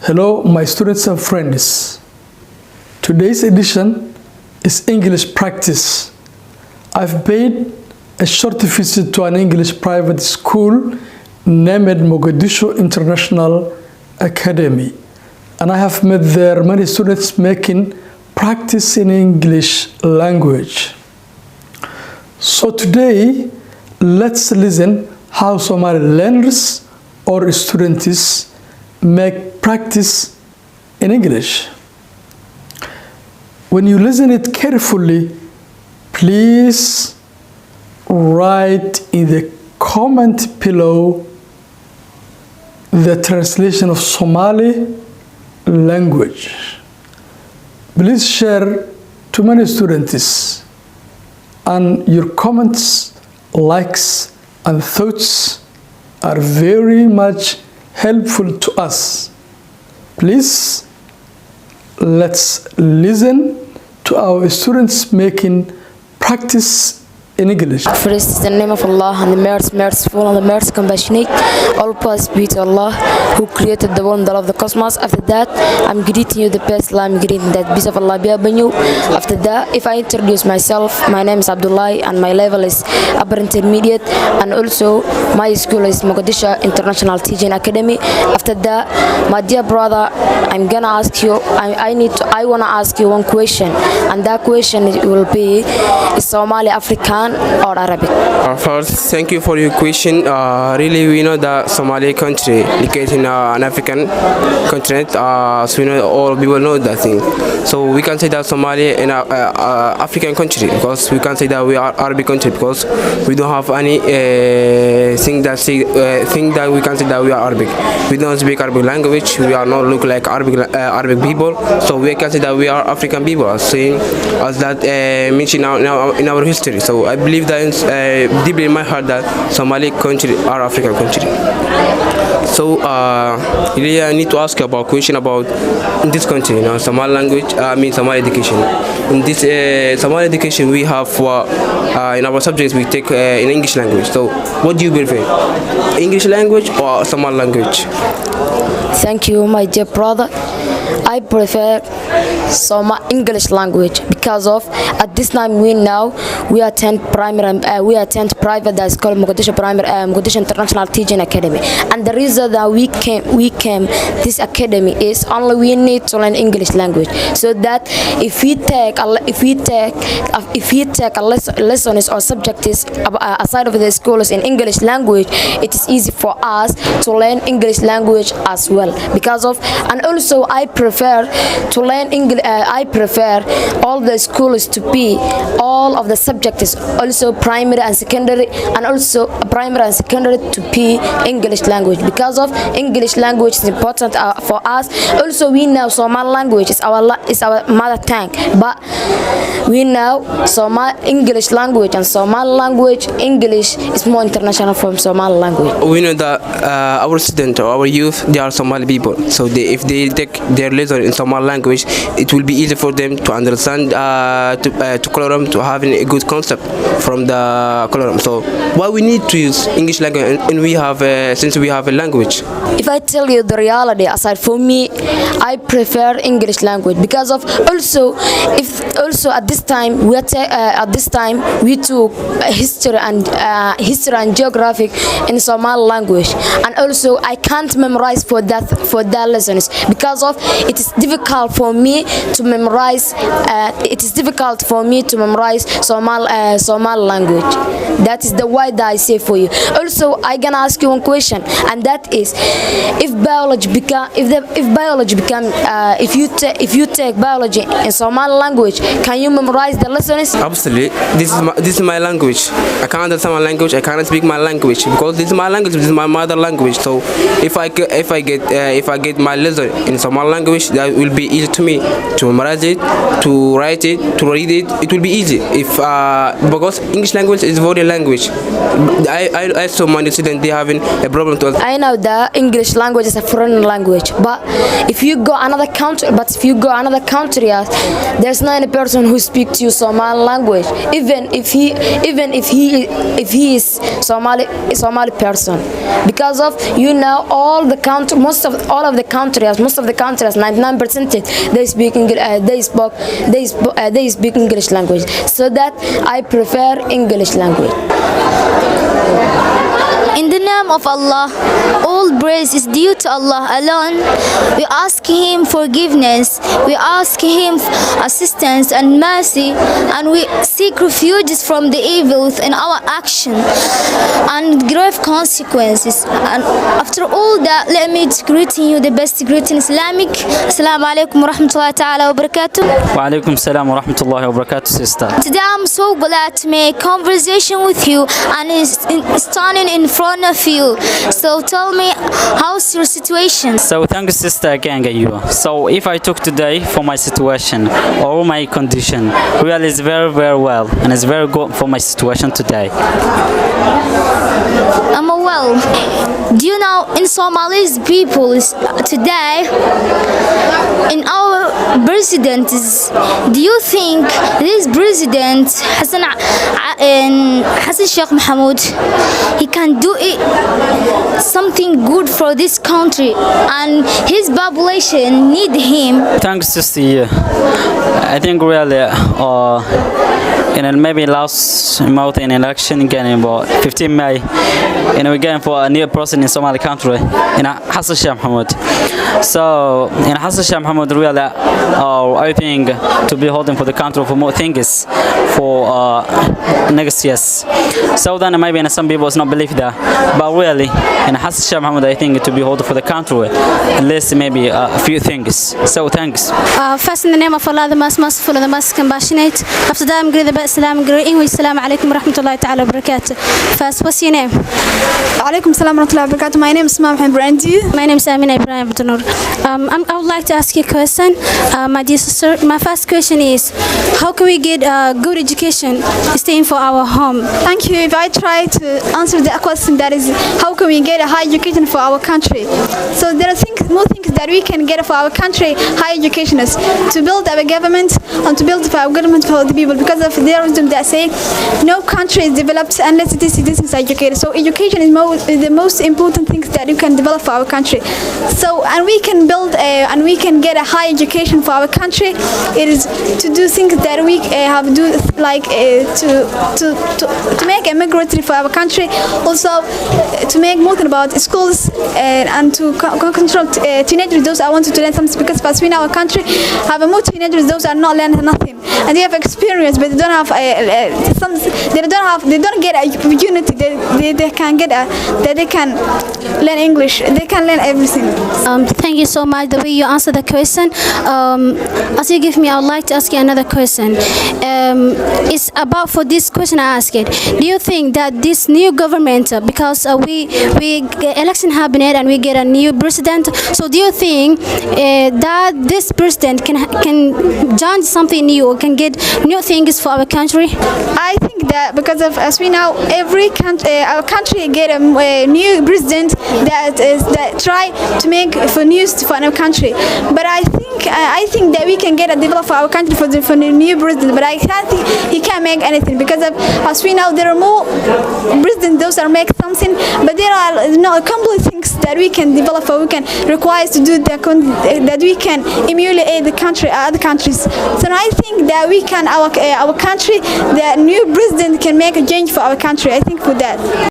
Hello, my students and friends. Today's edition is English practice. I've paid a short visit to an English private school named Mogadishu International Academy, and I have met there many students making practice in English language. So today, let's listen how Somali learners or students make practice in English. When you listen it carefully, please write in the comment below the translation of Somali language. Please share to many students, and your comments, likes, and thoughts are very much helpful to us. Please, let's listen to our students making practice in English. First is the name of Allah, and the merciful and the mercy compassionate. All praise be to Allah who created the world and all of the cosmos. After that, I'm greeting you the best. I'm greeting that peace of Allah be upon you. After that, if I introduce myself, my name is Abdullah and my level is upper intermediate, and also my school is Mogadishu International Teaching Academy. After that, my dear brother, I'm gonna ask you, I wanna ask you one question, and that question will be, is Somali African or Arabic? First, thank you for your question. Really, we know that Somali country located in an African continent, so we know all people know that thing. So we can say that Somali in an African country, because we can say that we are Arabic country, because we don't have any thing that we can say that we are Arabic. We don't speak Arabic language. We are not look like Arabic people. So we can say that we are African people, as that mentioned in our history. So I believe that deeply in my heart that Somali country are African country. So really I need to ask you about question about in this country, Somali language, Somali education. In this Somali education we have in our subjects we take in English language. So what do you prefer, English language or Somali language? Thank you, my dear brother. I prefer English language because of at this time we attend primary we attend private that's called Mogadishu International Teaching Academy, and the reason that we came this academy is only we need to learn English language, so that if we take lessons or subjects aside of the schools in English language, it is easy for us to learn English language as well. Because of, and also I prefer to learn English. I prefer all the schools to be all of the subjects, also primary and secondary, and also primary and secondary to be English language, because of English language is important for us. Also, we know Somali language is our mother tongue, but we know English language and Somali language. English is more international from Somali language. We know that our students or our youth, they are Somali people. So if they take their lesson in Somali language, it will be easy for them to understand, to colorum, to having a good concept from the colorum. So why we need to use English language, and we have since we have a language. If I tell you the reality, aside for me, I prefer English language, because of also at this time we took history and geography in Somali language, and also I can't memorize for that lessons, because of it is difficult for me to memorize. Somali language. That is the why that I say for you. Also, I gonna ask you one question, and that is, if you take biology in Somali language, can you memorize the lessons? Absolutely. This is my language. I can't understand my language. I cannot speak my language, because this is my language. This is my mother language. So if I get my lesson in Somali language, language, that will be easy to me to memorize it, to write it, to read it. It will be easy if because English language is foreign language. I saw many students they having a problem to. I know that English language is a foreign language, but if you go another country, there's not any person who speaks to you Somali language, even if he is Somali person, because of all the country, most of the countries, 99% they speak English language. So that I prefer English language. In the name of Allah, all praise is due to Allah alone. We ask Him forgiveness, we ask Him assistance and mercy, and we seek refuges from the evils in our action and grave consequences. And after all that, let me greet you the best greeting Islamic. Assalamu alaikum wa rahmatullahi ta'ala wa barakatuh. Wa alaikum salam wa rahmatullahi wa barakatuh, sister. Today I'm so glad to make conversation with you and standing in front of you. So tell me, how's your situation? So thank you, sister, again, you. So if I talk today for my situation or my condition, really is very, very well, and it's very good for my situation today. Well, do you know in Somali's people today, in our presidents, do you think this president Hassan Sheikh Mohamud, he can do it something good for this country and his population need him? Thanks, sister. I think really in maybe last month in election again about 15 May, and we're going for a new person in Somali country, in Hassan Sheikh Mohamud. So in Hassan Sheikh Mohamud really I think to be holding for the country for more things for next years. So then maybe some people not believe that, but really in Hassan Sheikh Mohamud I think to be holding for the country at least maybe a few things. So thanks. First in the name of Allah, the most merciful and the most compassionate. After that I'm great the best Salam English. Assalamu alaikum wa rahmatullahi ta'ala wa barakatuh. First, what's your name? Alaikum salam wa rahmatullahi wa barakatuh. My name is Mohammed Brandi. My name is Amina Ibrahim Abdunur. I would like to ask you a question, my dear sister. My first question is, how can we get a good education staying for our home? Thank you. If I try to answer the question, that is, how can we get a high education for our country? So there are more things that we can get for our country, high education is to build our government and to build our government for the people, because of their wisdom that say no country is developed unless its citizens are educated. So education is the most important things that you can develop for our country. So and we can build and we can get a high education for our country. It is to do things that we have to do, like to make a migratory for our country. Also to make more about schools and to control teenagers. Those I wanted to learn something, because as we in our country have more teenagers those are not learning nothing, and they have experience but they don't have they don't get a unity they can get that they can learn English, they can learn everything. Thank you so much the way you answered the question. As you give me, I would like to ask you another question. It's about for this question I asked it. Do you think that this new government, because we election happened and we get a new president, so do you think that this president can change something new or can get new things for our country? I think that because of as we know, every country, our country get a new president that try to make for news for our country. But I think that we can get a develop for our country for the new president. But I can't think he can make anything, because of as we know there are more presidents those are make something, but there are no complete things that we can develop or we can require to do that we can emulate the country other countries. So I think that we can our country, the new president can make a change for our country. I think for that.